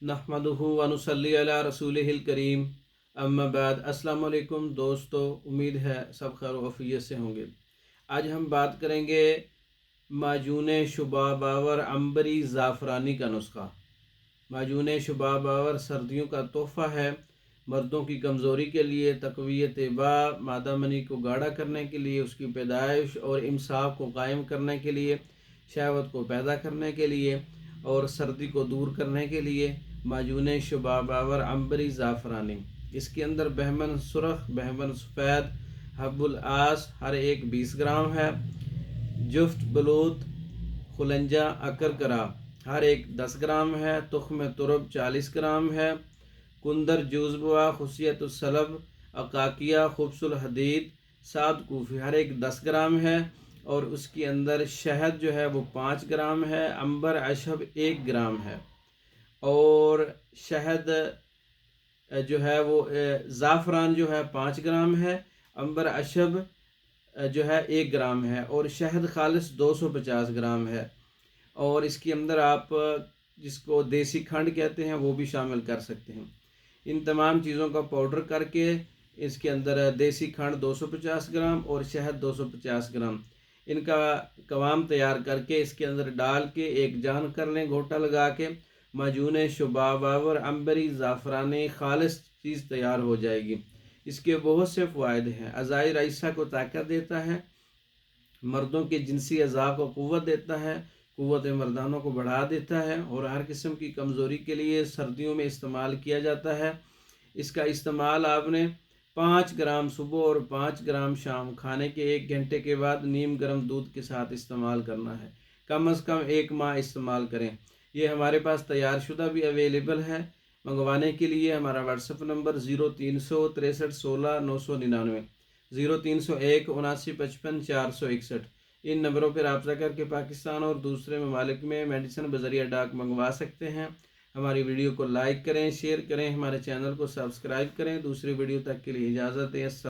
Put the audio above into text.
नहमदुहु व नुसल्ली अला रसूलिहिल करीम अम्मा बाद। अस्सलाम वालेकुम दोस्तों, उम्मीद है सब खैर वफ़ियत से होंगे। आज हम बात करेंगे माजून शुबा बावर अंबरी ज़ाफ़रानी का नुस्खा। माजून शुबा बावर सर्दियों का तोहफ़ा है। मर्दों की कमज़ोरी के लिए, तक़वियत बा, मादा मनी को गाढ़ा करने के लिए, उसकी पैदाइश और इमसाक को कायम करने के लिए, शहवत को पैदा करने के लिए और सर्दी को दूर करने के लिए माजून शुबा बावर अंबरी ज़ाफ़रानी। इसके अंदर बहमन सुरख, बहमन सफ़ेद, हब्बुल आस हर एक 20 ग्राम है। जुफ्त बलूत, खुलंजा अकरकरा हर एक 10 ग्राम है। तुख्म तुरब 40 ग्राम है। कुंदर जूज़बवा, खुशियतुस्सलब, अकाकिया, खुब्सुल हदीद, साद कूफी हर एक 10 ग्राम है। और उसके अंदर शहद जो है वो 5 ग्राम है। अंबर अशब 1 ग्राम है। और शहद जो है वो ज़ाफ़रान जो है 5 ग्राम है। अंबर अशब जो है 1 ग्राम है। और शहद खालिस 250 ग्राम है। और इसके अंदर आप जिसको देसी खंड कहते हैं वो भी शामिल कर सकते हैं। इन तमाम चीज़ों का पाउडर करके इसके अंदर देसी खंड 250 ग्राम और शहद 250 ग्राम इनका कवाम तैयार करके इसके अंदर डाल के एक जान कर लें, घोटा लगा के। माजून शुबा बावर अंबरी ज़ाफ़रानी खालिस चीज़ तैयार हो जाएगी। इसके बहुत से फ़वाइद हैं। अज़ाई रईसा को ताकत देता है, मर्दों के जिनसी अज़ा को क़ुव्वत देता है, क़ुव्वत मर्दानों को बढ़ा देता है और हर किस्म की कमज़ोरी के लिए सर्दियों में इस्तेमाल किया जाता है। इसका इस्तेमाल आपने 5 ग्राम सुबह और 5 ग्राम शाम, खाने के 1 घंटे के बाद नीम गर्म दूध के साथ इस्तेमाल करना है। कम अज़ कम 1 माह इस्तेमाल करें। ये हमारे पास तैयार शुदा भी अवेलेबल है। मंगवाने के लिए हमारा व्हाट्सएप नंबर 0363 16 999, 0301 79 55 461। इन नंबरों पर रब्ता करके पाकिस्तान और दूसरे ममालिक में मेडिसिन बज़रिया डाक मंगवा सकते हैं। हमारी वीडियो को लाइक करें, शेयर करें, हमारे चैनल को सब्सक्राइब करें। दूसरी वीडियो तक के लिए इजाज़त दें।